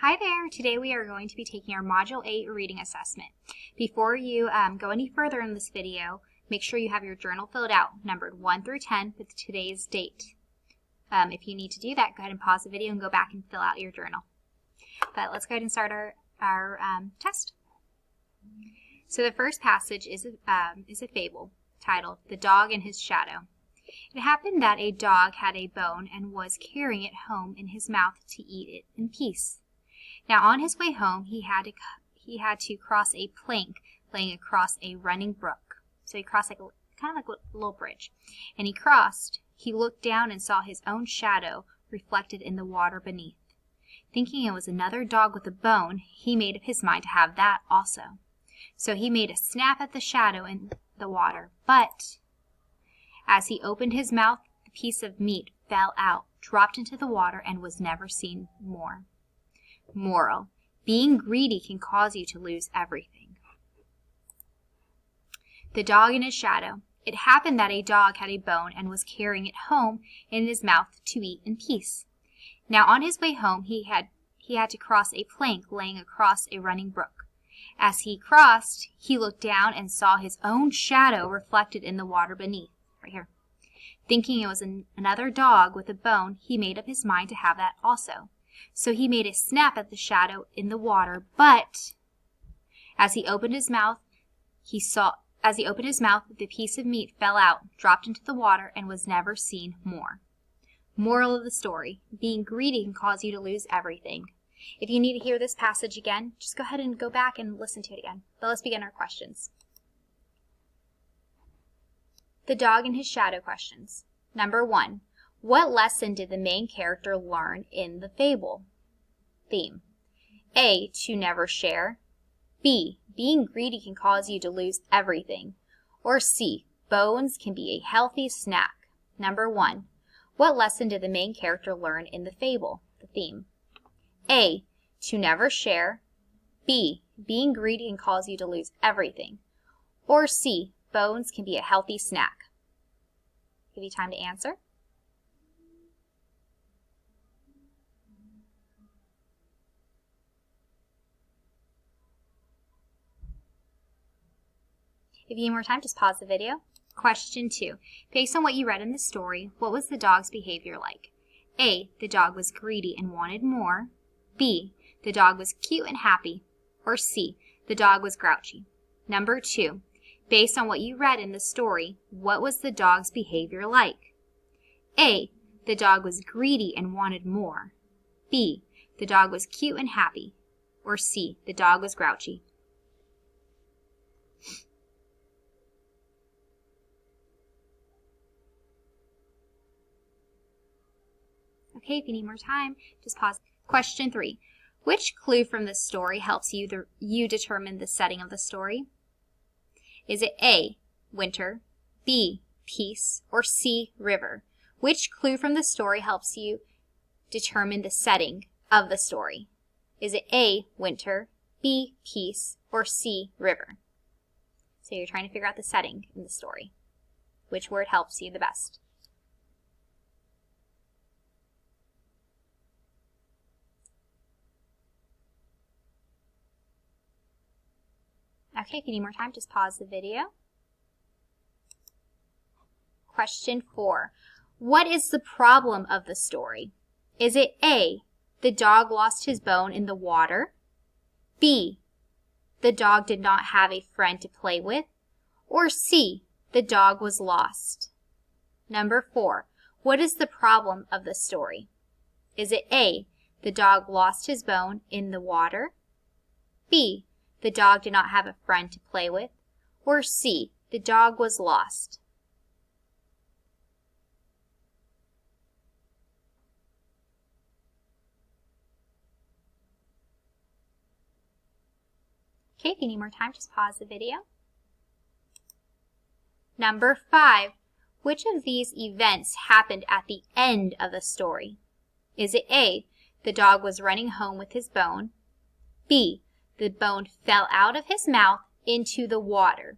Hi there! Today we are going to be taking our Module 8 reading assessment. Before you go any further in this video, make sure you have your journal filled out, numbered 1 through 10 with today's date. If you need to do that, go ahead and pause the video and go back and fill out your journal. But let's go ahead and start our test. So the first passage is a fable titled, "The Dog and His Shadow." It happened that a dog had a bone and was carrying it home in his mouth to eat it in peace. Now on his way home, he had to cross a plank laying across a running brook. So he crossed kind of like a little bridge. And he looked down and saw his own shadow reflected in the water beneath. Thinking it was another dog with a bone, he made up his mind to have that also. So he made a snap at the shadow in the water. But as he opened his mouth, the piece of meat fell out, dropped into the water, and was never seen more. Moral: being greedy can cause you to lose everything. The Dog and His Shadow. It happened that a dog had a bone and was carrying it home in his mouth to eat in peace. Now on his way home, he had to cross a plank laying across a running brook. As he crossed, he looked down and saw his own shadow reflected in the water beneath. Right here. Thinking it was another dog with a bone, he made up his mind to have that also. So he made a snap at the shadow in the water, but as he opened his mouth, the piece of meat fell out, dropped into the water, and was never seen more. Moral of the story: being greedy can cause you to lose everything. If you need to hear this passage again, just go ahead and go back and listen to it again. But let's begin our questions. The Dog and His Shadow questions. Number 1. What lesson did the main character learn in the fable? Theme: A. To never share. B. Being greedy can cause you to lose everything. Or C. Bones can be a healthy snack. Number 1. What lesson did the main character learn in the fable? The theme: A. To never share. B. Being greedy can cause you to lose everything. Or C. Bones can be a healthy snack. Give you time to answer. If you need more time, just pause the video. Question 2. Based on what you read in the story, what was the dog's behavior like? A. The dog was greedy and wanted more. B. The dog was cute and happy. Or C. The dog was grouchy. Number 2. Based on what you read in the story, what was the dog's behavior like? A. The dog was greedy and wanted more. B. The dog was cute and happy. Or C. The dog was grouchy. Okay, if you need more time, just pause. Question 3. Which clue from the story helps you determine the setting of the story? Is it A. Winter, B. Peace, or C. River? Which clue from the story helps you determine the setting of the story? Is it A. Winter, B. Peace, or C. River? So you're trying to figure out the setting in the story. Which word helps you the best? Okay, if you need more time, just pause the video. Question 4. What is the problem of the story? Is it A. The dog lost his bone in the water? B. The dog did not have a friend to play with? Or C. The dog was lost? Number 4. What is the problem of the story? Is it A. The dog lost his bone in the water? B. The dog did not have a friend to play with? Or C. The dog was lost? Okay, if you need more time, just pause the video. Number 5. Which of these events happened at the end of the story? Is it A. The dog was running home with his bone? B. The bone fell out of his mouth into the water?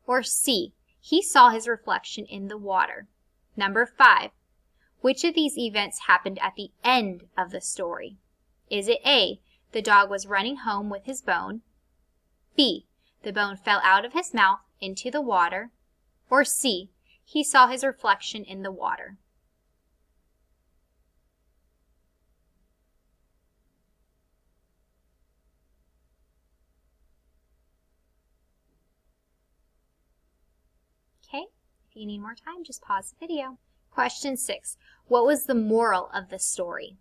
Or C. He saw his reflection in the water? Number 5. Which of these events happened at the end of the story? Is it A. The dog was running home with his bone. B. The bone fell out of his mouth into the water. Or C. He saw his reflection in the water. Okay, if you need more time, just pause the video. Question 6. What was the moral of the story?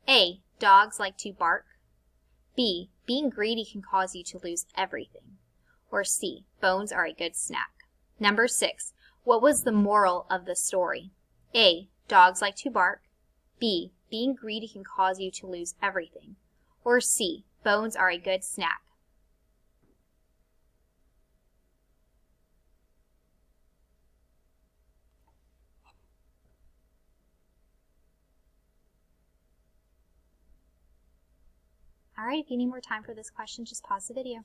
A. Dogs like to bark. B. Being greedy can cause you to lose everything. Or C. Bones are a good snack. Number 6. What was the moral of the story? A. Dogs like to bark. B. Being greedy can cause you to lose everything. Or C. Bones are a good snack. Alright, if you need more time for this question, just pause the video.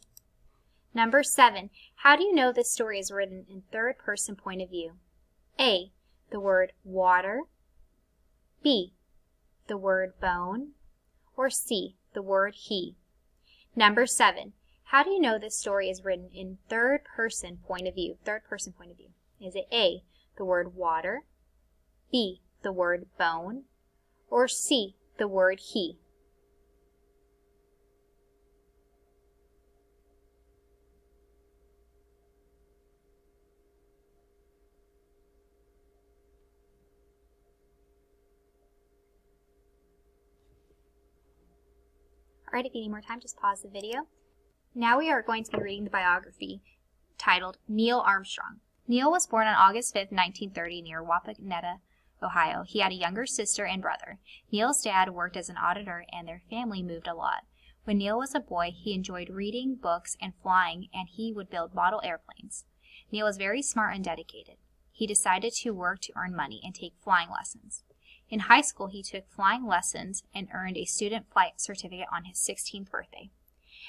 Number 7. How do you know this story is written in third-person point of view? A. The word water. B. The word bone. Or C. The word he. Number 7. How do you know this story is written in third-person point of view? Third-person point of view. Is it A. The word water. B. The word bone. Or C. The word he. Alright, if you need more time, just pause the video. Now we are going to be reading the biography titled Neil Armstrong. Neil was born on August 5, 1930 near Wapakoneta, Ohio. He had a younger sister and brother. Neil's dad worked as an auditor and their family moved a lot. When Neil was a boy, he enjoyed reading books and flying, and he would build model airplanes. Neil was very smart and dedicated. He decided to work to earn money and take flying lessons. In high school, he took flying lessons and earned a student flight certificate on his 16th birthday.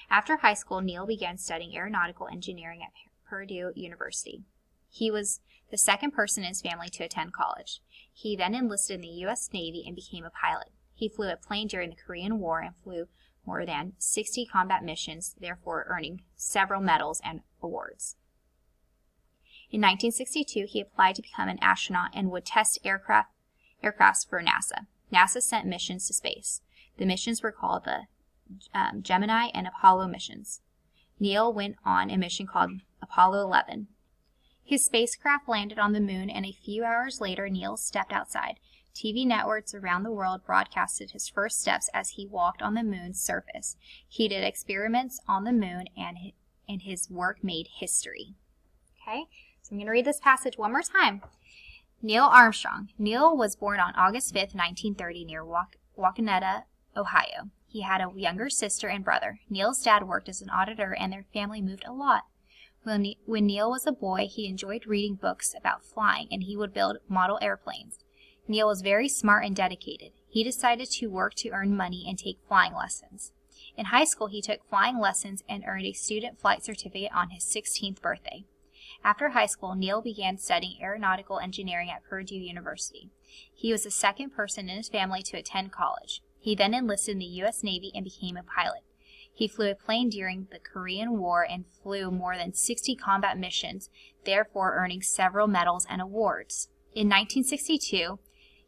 After high school, Neil began studying aeronautical engineering at Purdue University. He was the second person in his family to attend college. He then enlisted in the U.S. Navy and became a pilot. He flew a plane during the Korean War and flew more than 60 combat missions, therefore earning several medals and awards. In 1962, he applied to become an astronaut and would test aircrafts for NASA. NASA sent missions to space. The missions were called the Gemini and Apollo missions. Neil went on a mission called Apollo 11. His spacecraft landed on the moon, and a few hours later, Neil stepped outside. TV networks around the world broadcasted his first steps as he walked on the moon's surface. He did experiments on the moon, and his work made history. Okay, so I'm going to read this passage one more time. Neil Armstrong. Neil was born on August 5, 1930 near Wapakoneta, Ohio. He had a younger sister and brother. Neil's dad worked as an auditor and their family moved a lot. When Neil was a boy, he enjoyed reading books about flying and he would build model airplanes. Neil was very smart and dedicated. He decided to work to earn money and take flying lessons. In high school, he took flying lessons and earned a student flight certificate on his 16th birthday. After high school, Neil began studying aeronautical engineering at Purdue University. He was the second person in his family to attend college. He then enlisted in the U.S. Navy and became a pilot. He flew a plane during the Korean War and flew more than 60 combat missions, therefore earning several medals and awards. In 1962,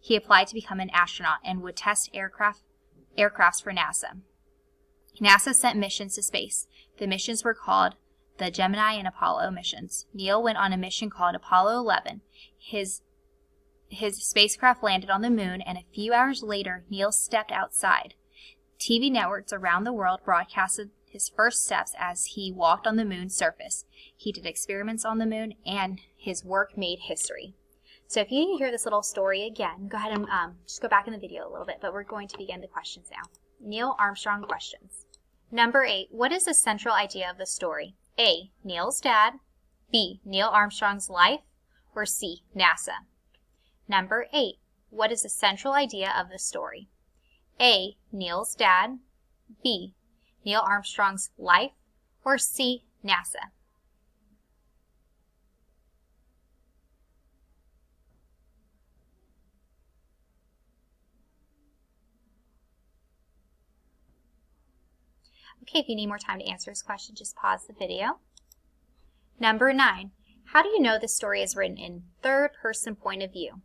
he applied to become an astronaut and would test aircrafts for NASA. NASA sent missions to space. The missions were called the Gemini and Apollo missions. Neil went on a mission called Apollo 11. His spacecraft landed on the moon, and a few hours later, Neil stepped outside. TV networks around the world broadcasted his first steps as he walked on the moon's surface. He did experiments on the moon, and his work made history. So if you need to hear this little story again, go ahead and just go back in the video a little bit, but we're going to begin the questions now. Neil Armstrong questions. Number 8, what is the central idea of the story? A, Neil's dad. B, Neil Armstrong's life. Or C, NASA. Number 8, what is the central idea of the story? A, Neil's dad. B, Neil Armstrong's life. Or C, NASA. Okay, if you need more time to answer this question, just pause the video. Number 9. How do you know the story is written in third-person point of view?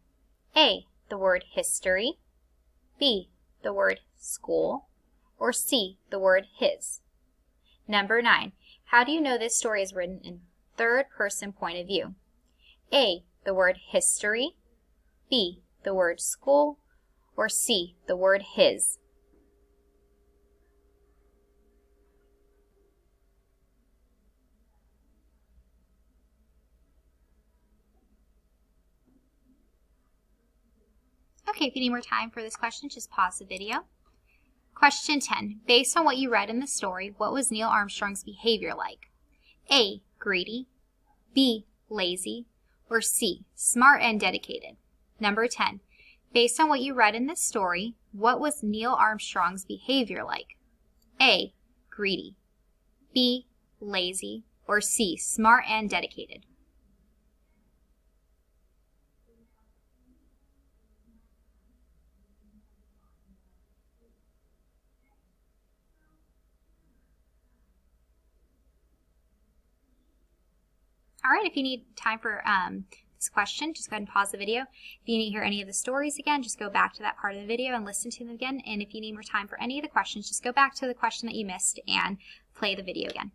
A, the word history, B, the word school, or C, the word his? Number 9. How do you know this story is written in third-person point of view? A, the word history, B, the word school, or C, the word his? Okay, if you need more time for this question, just pause the video. Question 10. Based on what you read in the story, what was Neil Armstrong's behavior like? A, greedy, B, lazy, or C, smart and dedicated? Number 10. Based on what you read in this story, what was Neil Armstrong's behavior like? A, greedy, B, lazy, or C, smart and dedicated? All right, if you need time for this question, just go ahead and pause the video. If you need to hear any of the stories again, just go back to that part of the video and listen to them again. And if you need more time for any of the questions, just go back to the question that you missed and play the video again.